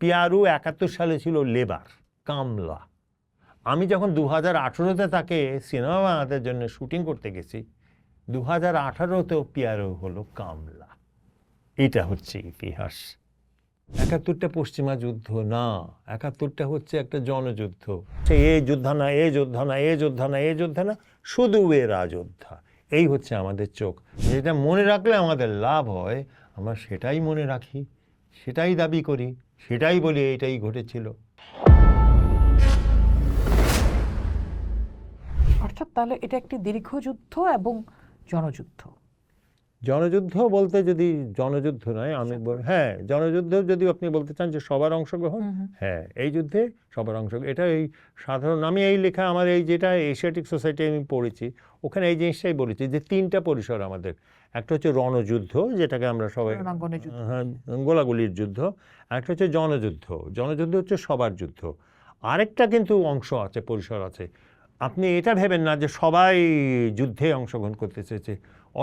পিয়ারু 71 সালে ছিল লেবার, কামলা। আমি যখন 2018-তে তাকে সিনেমা বানানোর জন্য শুটিং করতে গেছি, 2018-তেও পিয়ারু হলো কামলা। এটা হচ্ছে ইতিহাস। 71টা পশ্চিমা যুদ্ধ না, 71টা হচ্ছে একটা জনযুদ্ধ। এ যোদ্ধা না, এ যোদ্ধা না, এ যোদ্ধা না, এ যোদ্ধা না, শুধু এরা যোদ্ধা। এই হচ্ছে আমাদের চোখ। যেটা মনে রাখলে আমাদের লাভ হয়, আমরা সেটাই মনে রাখি, সেটাই দাবি করি, সেটাই বলি এইটাই ঘটেছিল। অর্থাৎ তাহলে এটা একটি দীর্ঘ যুদ্ধ এবং জনযুদ্ধ। জনযুদ্ধ বলতে যদি জনযুদ্ধ নয়, আমি হ্যাঁ জনযুদ্ধ যদি আপনি বলতে চান যে সবার অংশগ্রহণ, হ্যাঁ এই যুদ্ধে সবার অংশগ্রহণ। এটা এই সাধারণ, আমি এই লেখা আমার এই যেটা এশিয়াটিক সোসাইটি আমি পড়েছি, ওখানে এই জিনিসটাই বলেছি যে 3টা পরিসর আমাদের। একটা হচ্ছে রণযুদ্ধ, যেটাকে আমরা সবাই গোলাগুলির যুদ্ধ। একটা হচ্ছে জনযুদ্ধ, জনযুদ্ধ হচ্ছে সবার যুদ্ধ। আরেকটা কিন্তু অংশ আছে, পরিসর আছে। আপনি এটা ভেবেন না যে সবাই যুদ্ধে অংশগ্রহণ করতে চেয়েছে।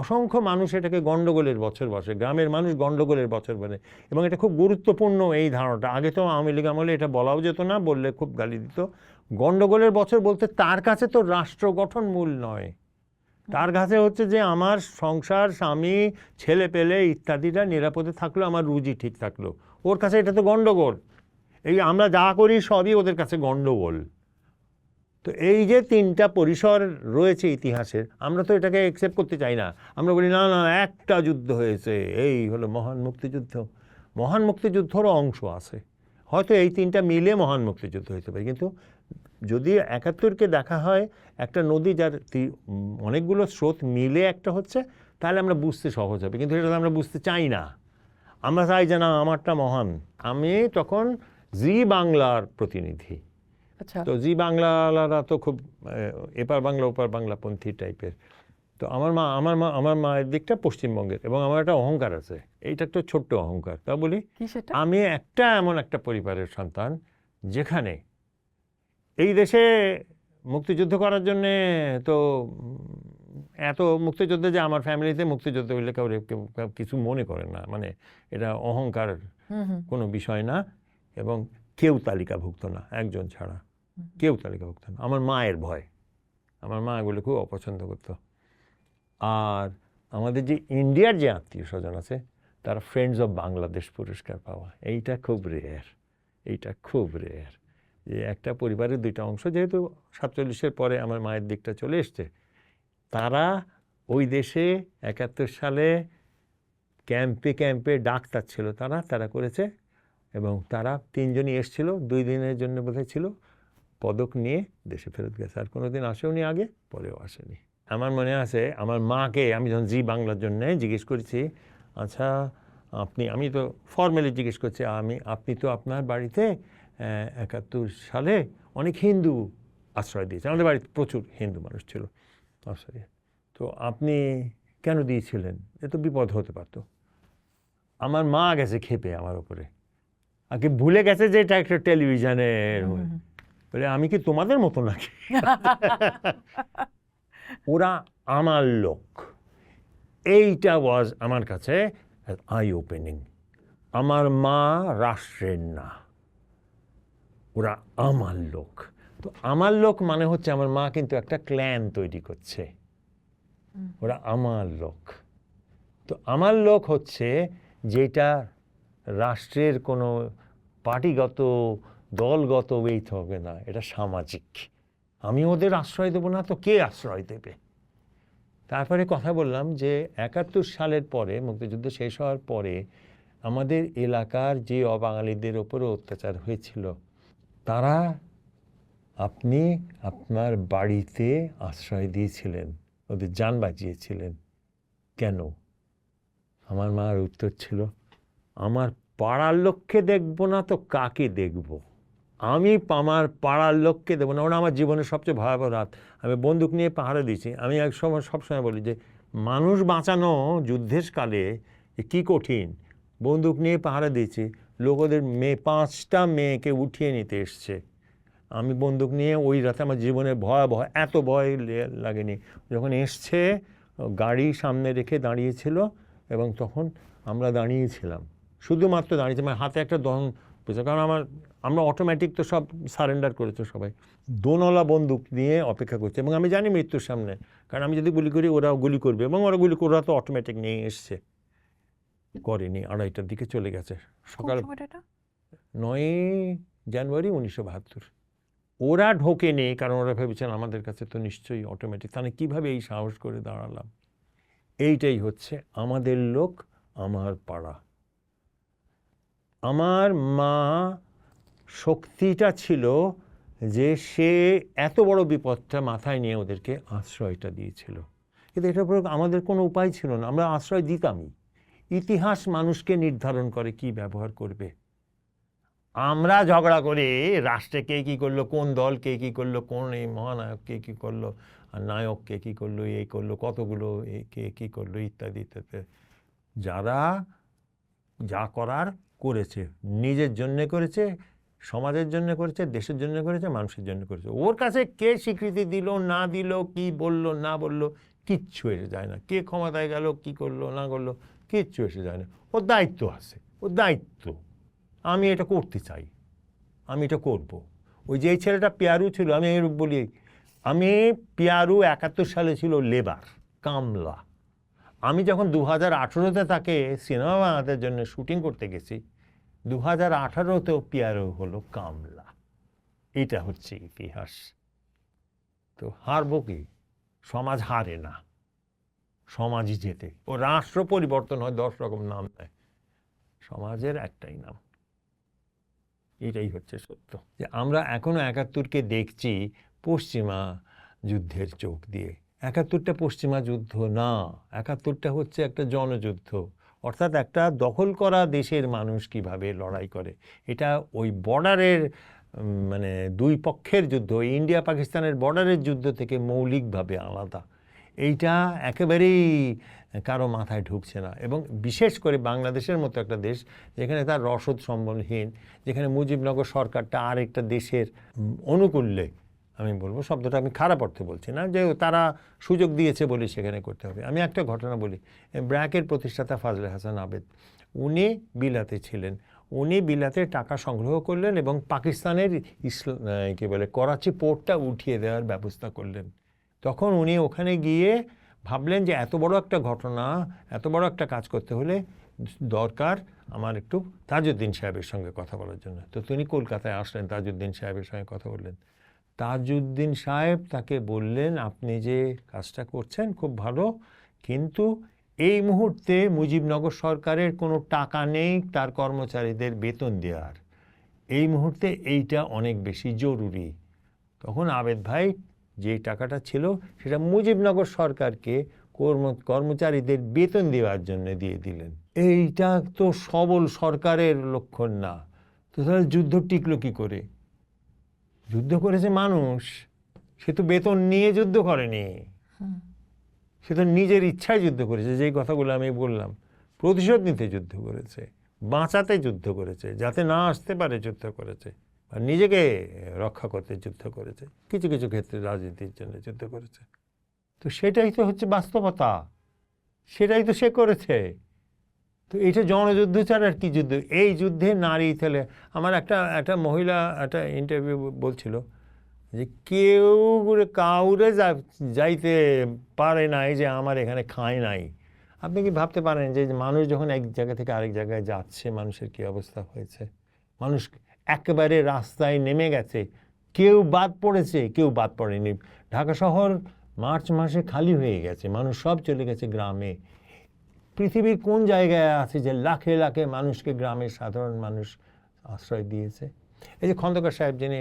অসংখ্য মানুষ এটাকে গণ্ডগোলের বছর বসে, গ্রামের মানুষ গণ্ডগোলের বছর বলে, এবং এটা খুব গুরুত্বপূর্ণ এই ধারণাটা। আগে তো আওয়ামী লীগ আমলে এটা বলাও যেত না, বললে খুব গালি দিত। গণ্ডগোলের বছর বলতে তার কাছে তো রাষ্ট্র গঠন মূল নয়, তার কাছে হচ্ছে যে আমার সংসার, স্বামী, ছেলে পেলে ইত্যাদিটা নিরাপদে থাকলো, আমার রুজি ঠিক থাকলো। ওর কাছে এটা তো গণ্ডগোল। এই আমরা যা করি সবই ওদের কাছে গণ্ডগোল। তো এই যে 3টা পরিসর রয়েছে ইতিহাসের, আমরা তো এটাকে অ্যাকসেপ্ট করতে চাই না। আমরা বলি না না, একটা যুদ্ধ হয়েছে, এই হলো মহান মুক্তিযুদ্ধ। মহান মুক্তিযুদ্ধরও অংশ আছে, হয়তো এই 3টা মিলে মহান মুক্তিযুদ্ধ হতে পারে। কিন্তু যদি 71কে দেখা হয় একটা নদী যার অনেকগুলো স্রোত মিলে একটা হচ্ছে, তাহলে আমরা বুঝতে সহজ হবে। কিন্তু এটা আমরা বুঝতে চাই না, আমরা চাই যে না আমারটা মহান। আমি তখন জি বাংলার প্রতিনিধি। তো জি বাংলারা তো খুব এপার বাংলা ওপার বাংলাপন্থী টাইপের। তো আমার মায়ের দিকটা পশ্চিমবঙ্গের, এবং আমার একটা অহংকার আছে। এইটা একটা ছোট্ট অহংকার, তা বলি আমি এমন একটা পরিবারের সন্তান যেখানে এই দেশে মুক্তিযুদ্ধ করার জন্যে তো এত মুক্তিযুদ্ধে যে আমার ফ্যামিলিতে মুক্তিযুদ্ধ হইলে কেউ কিছু মনে করেন না, মানে এটা অহংকার কোনো বিষয় না। এবং কেউ তালিকাভুক্ত না, একজন ছাড়া কেউ তালিকাভুক্ত না। আমার মায়ের ভয়, আমার মা এগুলো খুব অপছন্দ করত। আর আমাদের যে ইন্ডিয়ার যে আত্মীয় স্বজন আছে, তারা ফ্রেন্ডস অফ বাংলাদেশ পুরস্কার পাওয়া, এইটা খুব রেয়ার। এইটা খুব রেয়ার যে একটা পরিবারের 2টা অংশ, যেহেতু 47-এর পরে আমার মায়ের দিকটা চলে এসছে, তারা ওই দেশে 71 সালে ক্যাম্পে ক্যাম্পে ডাক্তার ছিল, তারা করেছে। এবং তারা 3জনই এসেছিল, 2 দিনের জন্য বোধহয় ছিল, পদক নিয়ে দেশে ফেরত গেছে। আর কোনোদিন আসেওনি, আগে পরেও আসেনি। আমার মনে আছে আমার মাকে আমি যখন জি বাংলার জন্য জিজ্ঞেস করেছি, আচ্ছা আমি তো ফর্মালি জিজ্ঞেস করছি, আপনি তো আপনার বাড়িতে 71 সালে অনেক হিন্দু আশ্রয় দিয়েছে, আমাদের বাড়িতে প্রচুর হিন্দু মানুষ ছিল আশ্রয়, তো আপনি কেন দিয়েছিলেন? এ তো বিপদ হতে পারত। আমার মা গেছে ক্ষেপে আমার ওপরে, আগে ভুলে গেছে যে এটা একটা টেলিভিশনের, বলে আমি কি তোমাদের মতো নাকি? ওরা আমার লোক। এইটা ওয়াজ আমার কাছে আই ওপেনিং। আমার মা রাষ্ট্রের না, ওরা আমার লোক। তো আমার লোক মানে হচ্ছে আমার মা কিন্তু একটা ক্ল্যান তৈরি করছে, ওরা আমার লোক। তো আমার লোক হচ্ছে যেটা রাষ্ট্রের কোনো পার্টিগত দলগত ওয়েট হবে না, এটা সামাজিক। আমি ওদের আশ্রয় দেবো না তো কে আশ্রয় দেবে? তারপরে কথা বললাম যে 71 সালের পরে, মুক্তিযুদ্ধ শেষ হওয়ার পরে আমাদের এলাকার যে অবাঙালিদের ওপরও অত্যাচার হয়েছিল, তারা আপনি আপনার বাড়িতে আশ্রয় দিয়েছিলেন, ওদের জান বাঁচিয়েছিলেন, কেন? আমার মার উত্তর ছিল, আমার পাড়ার লোককে দেখবো না তো কাকে দেখবো? আমি আমার পাড়ার লোককে দেবো না। ওরা আমার জীবনের সবচেয়ে ভয়াবহ রাত। আমি বন্দুক নিয়ে পাহারা দিয়েছি। আমি এক সময় সবসময় বলি যে মানুষ বাঁচানো যুদ্ধের কালে কী কঠিন। বন্দুক নিয়ে পাহারা দিয়েছি, লোক ওদের 5টা মেয়েকে উঠিয়ে নিতে এসছে। আমি বন্দুক নিয়ে ওই রাতে, আমার জীবনের ভয়াবহ, এত ভয় লাগেনি। যখন এসছে গাড়ি সামনে রেখে দাঁড়িয়েছিল, এবং তখন আমরা দাঁড়িয়েছিলাম, শুধুমাত্র দাঁড়িয়েছি, আমার হাতে একটা পেয়েছে, কারণ আমরা অটোমেটিক তো সব সারেন্ডার করেছে সবাই, দোনলা বন্দুক নিয়ে অপেক্ষা করছে, এবং আমি জানি মৃত্যুর সামনে, কারণ আমি যদি গুলি করি ওরাও গুলি করবে, এবং ওরা তো অটোমেটিক নিয়ে এসছে, করেনি, 2:30টার দিকে চলে গেছে সকাল 9ই জানুয়ারি 1972। ওরা ঢোকেনি, কারণ ওরা ভেবেছেন আমাদের কাছে তো নিশ্চয়ই অটোমেটিক, তাহলে কীভাবে এই সাহস করে দাঁড়ালাম। এইটাই হচ্ছে আমাদের লোক, আমার পাড়া। আমার মা শক্তিটা ছিল যে সে এত বড় বিপদটা মাথায় নিয়ে ওদেরকে আশ্রয়টা দিয়েছিল, কিন্তু এটার উপর আমাদের কোনো উপায় ছিল না, আমরা আশ্রয় দিতামই। ইতিহাস মানুষকে নির্ধারণ করে কি ব্যবহার করবে। আমরা ঝগড়া করে রাষ্ট্রে কে কী করলো, কোন দল কে কী করলো, কোন এই মহানায়ক কে কী করলো, আর নায়ক কে কী করলো, এই করলো, কতগুলো কে কী করলো, ইত্যাদি ইত্যাদি। যারা যা করার করেছে, নিজের জন্যে করেছে, সমাজের জন্য করেছে, দেশের জন্য করেছে, মানুষের জন্য করেছে। ওর কাছে কে স্বীকৃতি দিল না দিল, কি বলল না বলল, কিচ্ছু এসে যায় না। কে ক্ষমতায় গেল, কি করলো না করলো, কিচ্ছু এসে যায় না। ওর দায়িত্ব আছে, ওর দায়িত্ব, আমি এটা করতে চাই, আমি এটা করব। ওই যে ছেলেটা পিয়ারু ছিল, আমি বলি, পিয়ারু 71 সালে ছিল লেবার, কামলা। আমি যখন 2018-তে তাকে সিনেমা বানাতে জন্য শুটিং করতে গেছি, 2018-তেও পিয়ারু হলো কামলা। এটা হচ্ছে ইতিহাস। তো হারবো কি? সমাজ হারে না, সমাজই জেতে। ও রাষ্ট্র পরিবর্তন হয় 10 রকম নাম দেয়, সমাজের একটাই নাম। এটাই হচ্ছে সত্য, যে আমরা এখনো 71-কে দেখছি পশ্চিমা যুদ্ধের চোখ দিয়ে। 71টা পশ্চিমা যুদ্ধ না, 71টা হচ্ছে একটা জনযুদ্ধ, অর্থাৎ একটা দখল করা দেশের মানুষ কিভাবে লড়াই করে। এটা ওই বর্ডারের মানে দুই পক্ষের যুদ্ধ, ইন্ডিয়া পাকিস্তানের বর্ডারের যুদ্ধ থেকে মৌলিকভাবে আলাদা। এইটা একেবারেই কারো মাথায় ঢুকছে না। এবং বিশেষ করে বাংলাদেশের মতো একটা দেশ, যেখানে তার রসদ সম্বলহীন, যেখানে মুজিবনগর সরকারটা আরেকটা দেশের অনুকূল্যে, আমি বলবো, শব্দটা আমি খারাপ অর্থে বলছি না, যে তারা সুযোগ দিয়েছে বলে সেখানে করতে হবে। আমি একটা ঘটনা বলি, ব্র্যাকের প্রতিষ্ঠাতা ফাজলে হাসান আবেদ, উনি বিলাতে ছিলেন। উনি বিলাতে টাকা সংগ্রহ করলেন এবং পাকিস্তানের কি বলে করাচি পোর্টটা উঠিয়ে দেওয়ার ব্যবস্থা করলেন। তখন উনি ওখানে গিয়ে ভাবলেন যে এত বড় একটা ঘটনা, এত বড় একটা কাজ করতে হলে দরকার আমার একটু তাজউদ্দিন সাহেবের সঙ্গে কথা বলার জন্য। তো তিনি কলকাতায় আসলেন, তাজউদ্দিন সাহেবের সঙ্গে কথা বললেন। তাজউদ্দিন সাহেব তাকে বললেন, আপনি যে কাজটা করছেন খুব ভালো, কিন্তু এই মুহূর্তে মুজিবনগর সরকারের কোনো টাকা নেই তার কর্মচারীদের বেতন দেওয়ার, এই মুহূর্তে এইটা অনেক বেশি জরুরি। তখন আবেদ ভাই যে টাকাটা ছিল সেটা মুজিবনগর সরকারকে কর্মচারীদের বেতন দেওয়ার জন্য দিয়ে দিলেন। এইটা তো সবল সরকারের লক্ষণ না। তো তাহলে যুদ্ধ টিকলো কি করে? যুদ্ধ করেছে মানুষ, সে তো বেতন নিয়ে যুদ্ধ করেনি, সে তো নিজের ইচ্ছায় যুদ্ধ করেছে। যেই কথাগুলো আমি বললাম, প্রতিশোধ নিতে যুদ্ধ করেছে, বাঁচাতে যুদ্ধ করেছে, যাতে না আসতে পারে যুদ্ধ করেছে, আর নিজেকে রক্ষা করতে যুদ্ধ করেছে, কিছু কিছু ক্ষেত্রে রাজনীতির জন্য যুদ্ধ করেছে। তো সেটাই তো হচ্ছে বাস্তবতা, সেটাই তো সে করেছে। তো এটা জনযুদ্ধ ছাড়া আর কি যুদ্ধ? এই যুদ্ধে নারী ছেলে, আমার একটা মহিলা একটা ইন্টারভিউ বলছিল যে কেউ কাউরে যাইতে পারে নাই যে আমার এখানে খায় নাই। আপনি কি ভাবতে পারেন যে মানুষ যখন এক জায়গা থেকে আরেক জায়গায় যাচ্ছে, মানুষের কী অবস্থা হয়েছে? মানুষ একেবারে রাস্তায় নেমে গেছে, কেউ বাদ পড়েছে, কেউ বাদ পড়েনি। ঢাকা শহর মার্চ মাসে খালি হয়ে গেছে, মানুষ সব চলে গেছে গ্রামে। পৃথিবীর কোন জায়গায় আছে যে লাখে লাখে মানুষকে গ্রামের সাধারণ মানুষ আশ্রয় দিয়েছে? এই যে খন্দকার সাহেব, যিনি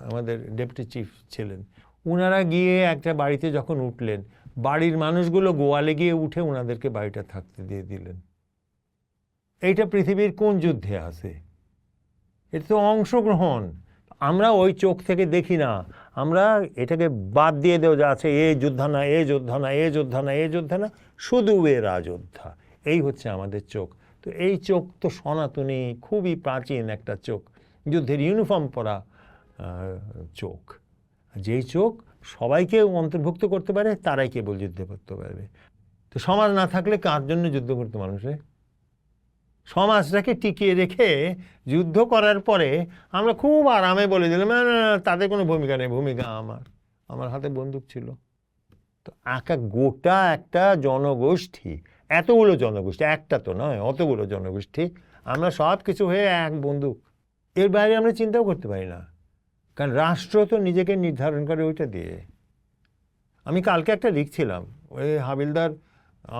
আমাদের ডেপুটি চিফ ছিলেন, ওনারা গিয়ে একটা বাড়িতে যখন উঠলেন, বাড়ির মানুষগুলো গোয়ালে গিয়ে উঠে ওনাদেরকে বাড়িটা থাকতে দিয়ে দিলেন। এইটা পৃথিবীর কোন যুদ্ধে আছে? এটা তো অংশগ্রহণ। আমরা ওই চোখ থেকে দেখি না, আমরা এটাকে বাদ দিয়ে দেওয়া যা আছে, এ যোদ্ধা না, এ যোদ্ধা না, এ যোদ্ধা না, এ যোদ্ধা না, শুধু এরা যোদ্ধা। এই হচ্ছে আমাদের চোখ। তো এই চোখ তো সনাতনী, খুবই প্রাচীন একটা চোখ, যুদ্ধের ইউনিফর্ম পরা চোখ। যেই চোখ সবাইকে অন্তর্ভুক্ত করতে পারে তারাই কেবল যুদ্ধ করতে পারবে। তো সমাজ না থাকলে কার জন্য যুদ্ধ করতে মানুষে? সমাজটাকে টিকিয়ে রেখে যুদ্ধ করার পরে আমরা খুব আরামে বলে দিলাম না না না, তাদের কোনো ভূমিকা নেই, ভূমিকা আমার হাতে বন্দুক ছিল। তো গোটা একটা জনগোষ্ঠী, এতগুলো জনগোষ্ঠী, একটা তো নয়, অতগুলো জনগোষ্ঠী, আমরা সব কিছু হয়ে এক বন্দুক, এর বাইরে আমরা চিন্তাও করতে পারি না। কারণ রাষ্ট্র তো নিজেকে নির্ধারণ করে ওইটা দিয়ে। আমি কালকে একটা লিখছিলাম ওই হাবিলদার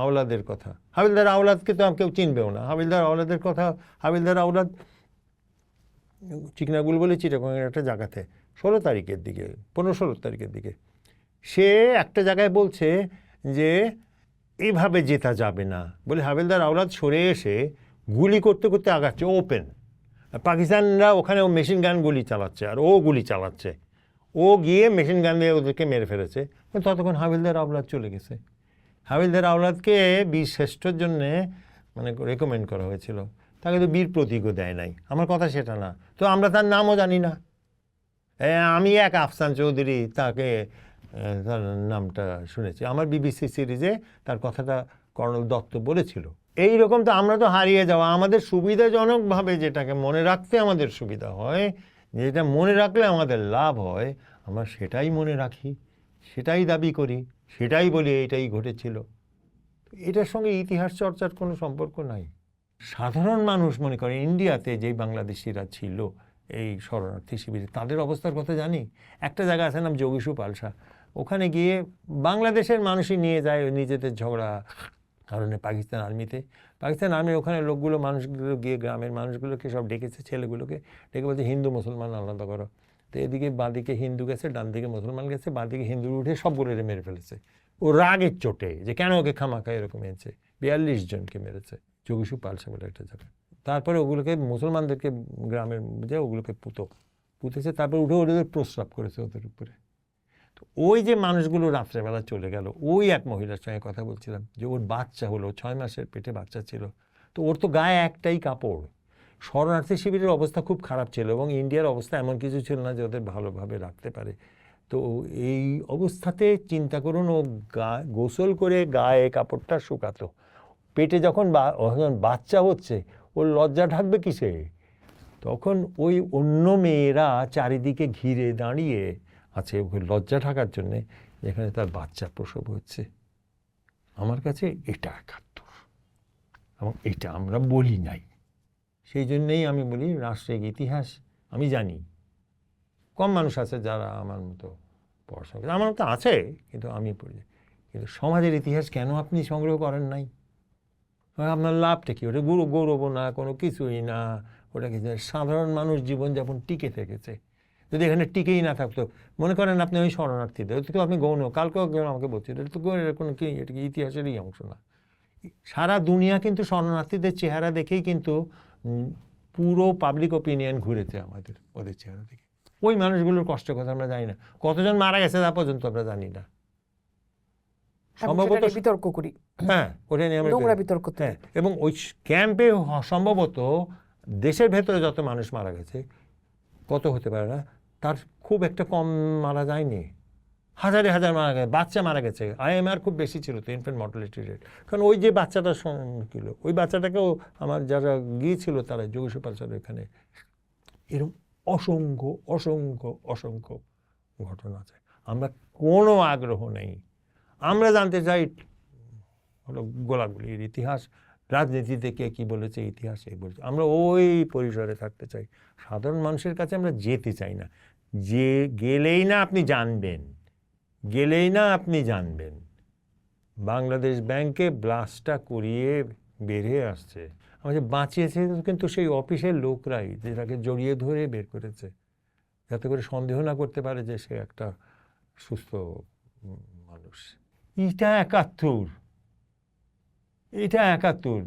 আওলাদের কথা। হাবিলদার আওলাদকে তো কেউ চিনবেও না। হাবিলদার আওলাদের কথা, হাবিলদার আওলাদ চিকনাগুল বলে চিটাগংয়ের একটা জায়গাতে 16 তারিখের দিকে, 15-16 তারিখের দিকে সে একটা জায়গায় বলছে যে এইভাবে জেতা যাবে না বলে হাবিলদার আওলাদ সরে এসে গুলি করতে করতে আগাচ্ছে ওপেন। পাকিস্তানরা ওখানে ও মেশিন গান গুলি চালাচ্ছে আর ও গুলি চালাচ্ছে, ও গিয়ে মেশিন গান দিয়ে ওদেরকে মেরে ফেলেছে। ততক্ষণ হাবিলদার আওলাদ চলে গেছে। হাবিলদার আওলাদকে বীর শ্রেষ্ঠর জন্যে মানে রেকমেন্ড করা হয়েছিল, তাকে তো বীর প্রতীকও দেয় নাই। আমার কথা সেটা না, তো আমরা তার নামও জানি না। আমি এক আফসান চৌধুরী তাকে তার নামটা শুনেছি, আমার বিবিসি সিরিজে তার কথাটা কর্নেল দত্ত বলেছিল। এইরকম তো আমরা তো হারিয়ে যাওয়া, আমাদের সুবিধাজনকভাবে যেটাকে মনে রাখতে আমাদের সুবিধা হয়, যেটা মনে রাখলে আমাদের লাভ হয়, আমরা সেটাই মনে রাখি, সেটাই দাবি করি, সেটাই বলি এইটাই ঘটেছিল। এটার সঙ্গে ইতিহাস চর্চার কোনো সম্পর্ক নাই। সাধারণ মানুষ মনে করে ইন্ডিয়াতে যেই বাংলাদেশিরা ছিল এই শরণার্থী শিবিরে, তাদের অবস্থার কথা জানি। একটা জায়গা আছে নাম যোগীশু পালসা, ওখানে গিয়ে বাংলাদেশের মানুষই নিয়ে যায় নিজেদের ঝগড়া কারণে পাকিস্তান আর্মি ওখানে মানুষগুলো গিয়ে গ্রামের মানুষগুলোকে সব ডেকেছে, ছেলেগুলোকে ডেকে বলছে হিন্দু মুসলমান আলাদা করো। তো এদিকে বাঁদিকে হিন্দু গেছে, ডান দিকে মুসলমান গেছে, বাঁদিকে হিন্দু উঠে সবগুলো মেরে ফেলেছে। ও রাগের চোটে যে কেন ওকে খামাখা এরকম এনেছে, 42 জনকে মেরেছে যোগীশু পালসা বলে একটা জায়গা। তারপরে ওগুলোকে মুসলমানদেরকে গ্রামের যে ওগুলোকে পুঁতেছে, তারপরে উঠে ওদের প্রস্রাব করেছে ওদের উপরে। তো ওই যে মানুষগুলো রাত্রেবেলা চলে গেল, ওই এক মহিলার সঙ্গে কথা বলছিলাম যে ওর বাচ্চা হলো, 6 মাসের পেটে বাচ্চা ছিল, তো ওর তো গায়ে একটাই কাপড়। শরণার্থী শিবিরের অবস্থা খুব খারাপ ছিল এবং ইন্ডিয়ার অবস্থা এমন কিছু ছিল না যে ওদের ভালোভাবে রাখতে পারে। তো এই অবস্থাতে চিন্তা করুন, ও গোসল করে গায়ে কাপড়টা শুকাতো, পেটে যখন বাচ্চা হচ্ছে ওর লজ্জা ঢাকবে কিসে? তখন ওই অন্য মেয়েরা চারিদিকে ঘিরে দাঁড়িয়ে আছে ওকে লজ্জা ঢাকার জন্যে, যেখানে তার বাচ্চা প্রসব হচ্ছে। আমার কাছে এটা একাত্তর, এবং এটা আমরা বলি নাই। সেই জন্যেই আমি বলি রাষ্ট্রিক ইতিহাস আমি জানি। কম মানুষ আছে যারা আমার মতো পড়াশোনা করে, আমার মতো আছে কিন্তু আমি পড়ি। কিন্তু সমাজের ইতিহাস কেন আপনি সংগ্রহ করেন নাই? আপনার লাভটা কি? ওটা গৌরবও না, কোনো কিছুই না। ওটা কি সাধারণ মানুষ জীবনযাপন টিকে থেকেছে। যদি এখানে টিকেই না থাকতো, মনে করেন আপনি ওই শরণার্থীদের তো আপনি গৌণ, কালকেও কেউ আমাকে বলছিল এটা তো কোনো কি, এটা কি ইতিহাসেরই অংশ না? সারা দুনিয়া কিন্তু শরণার্থীদের চেহারা দেখেই কিন্তু পুরো পাবলিক ওপিনিয়ন ঘুরেছে আমাদের ওদের চেহারা দেখে। ওই মানুষগুলোর কষ্টের কথা আমরা জানি না, কতজন মারা গেছে তা পর্যন্ত আমরা জানি না। সম্ভবত বিতর্ক করি, হ্যাঁ ওটা নিয়ে আমরা বিতর্ক। হ্যাঁ, এবং ওই ক্যাম্পে সম্ভবত দেশের ভেতরে যত মানুষ মারা গেছে, কত হতে পারে না, তার খুব একটা কম মারা যায়নি, হাজারে হাজার মারা গেছে, বাচ্চা মারা গেছে। IMR খুব বেশি ছিল তো, ইনফ্যান্ট মর্টালিটি রেট। কারণ ওই যে বাচ্চাটা ছিল, ওই বাচ্চাটাকেও আমার যারা গিয়েছিল তারা যোগীশু পালসার এখানে, এরকম অসংখ্য অসংখ্য অসংখ্য ঘটনা আছে। আমরা কোনো আগ্রহ নেই, আমরা জানতে চাই হলো গোলাগুলির ইতিহাস, রাজনীতিতে কে কী বলেছে, ইতিহাস এই বলেছে। আমরা ওই পরিসরে থাকতে চাই, সাধারণ মানুষের কাছে আমরা যেতে চাই না। যে গেলেই না আপনি জানবেন বাংলাদেশ ব্যাংকে ব্লাস্টটা করিয়ে বেরিয়ে আসছে, আমাদের বাঁচিয়েছে কিন্তু সেই অফিসের লোকরাই, যেটাকে জড়িয়ে ধরে বের করেছে, যাতে করে সন্দেহ না করতে পারে যে সে একটা সুস্থ মানুষ। এটা 71।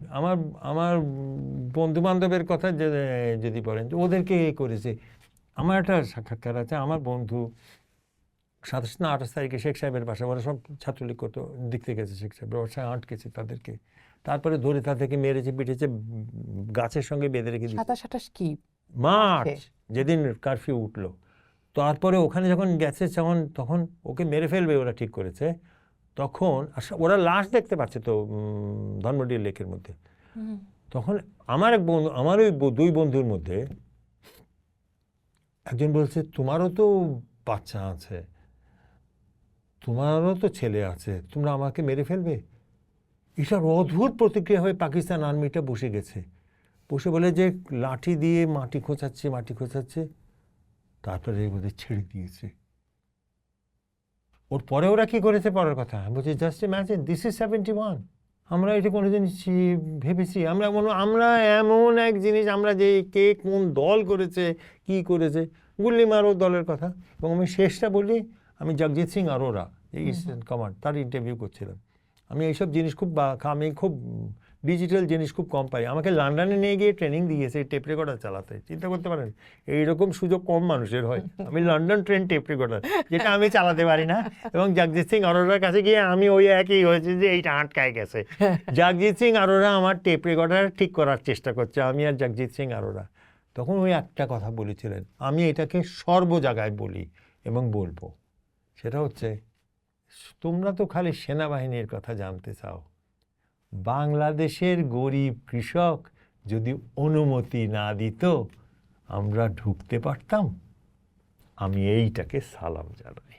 আমার বন্ধু বান্ধবের কথা যদি বলেন ওদেরকে করেছে। আমার একটা সাক্ষাৎকার আছে, আমার বন্ধু 27 না 28 তারিখে শেখ সাহেবের বাসা, ওরা সব ছাত্রলীগ করতো, দেখতে গেছে শেখ সাহেব, বাসায় আটকেছে তাদেরকে, তারপরে ধরে তাদেরকে মেরেছে পিটেছে, গাছের সঙ্গে বেঁধে রেখে দিয়েছে। 27 কি মার্চ, যেদিন কারফিউ উঠলো। তারপরে ওখানে যখন গেছে তখন ওকে মেরে ফেলবে ওরা ঠিক করেছে, তখন ওরা লাশ দেখতে পাচ্ছে তো ধর্মডিয়া লেকের মধ্যে, তখন আমার এক বন্ধু, আমার ওই দুই বন্ধুর মধ্যে একজন বলছে, তোমারও তো বাচ্চা আছে, তোমারও তো ছেলে আছে, তোমরা আমাকে মেরে ফেলবে? এটার অদ্ভুত প্রতিক্রিয়া হয়ে পাকিস্তান আর্মিটা বসে গেছে, বসে বলে যে লাঠি দিয়ে মাটি খোঁচাচ্ছে, তারপরে ওদের ছেড়ে দিয়েছে। ওর পরে ওরা কি করেছে পরের কথা, আমি বলছি জাস্ট ইম্যাজিন, দিস ইজ 71। আমরা এটা কোনোদিন ভেবেছি? আমরা এমন এক জিনিস, আমরা যে কে কোন দল করেছে, কি করেছে, গুল্লি মারো দলের কথা। এবং আমি শেষটা বলি, আমি জগজিৎ সিং অরোরা, এই ইস্টার্ন কমান্ড, তার ইন্টারভিউ করছিলাম। আমি এইসব জিনিস আমি খুব ডিজিটাল জিনিস খুব কম পাই। আমাকে লন্ডনে নিয়ে গিয়ে ট্রেনিং দিয়েছে টেপ রেকর্ডার চালাতে। চিন্তা করতে পারেন, এইরকম সুযোগ কম মানুষের হয়। আমি লন্ডন ট্রেন টেপ রেকর্ডার, যেটা আমি চালাতে পারি না। এবং জগজিৎ সিং অরোরার কাছে গিয়ে আমি ওই একই হয়েছে যে এইটা আটকায় গেছে। জগজিৎ সিং অরোরা আমার টেপ রেকর্ডার ঠিক করার চেষ্টা করছে, আমি আর জগজিৎ সিং অরোরা। তখন ওই একটা কথা বলেছিলেন, আমি এটাকে সর্ব জায়গায় বলি এবং বলবো, সেটা হচ্ছে, তোমরা তো খালি সেনাবাহিনীর কথা জানতে চাও, বাংলাদেশের গরিব কৃষক যদি অনুমতি না দিত আমরা ঢুকতে পারতাম। আমি এইটাকে সালাম জানাই।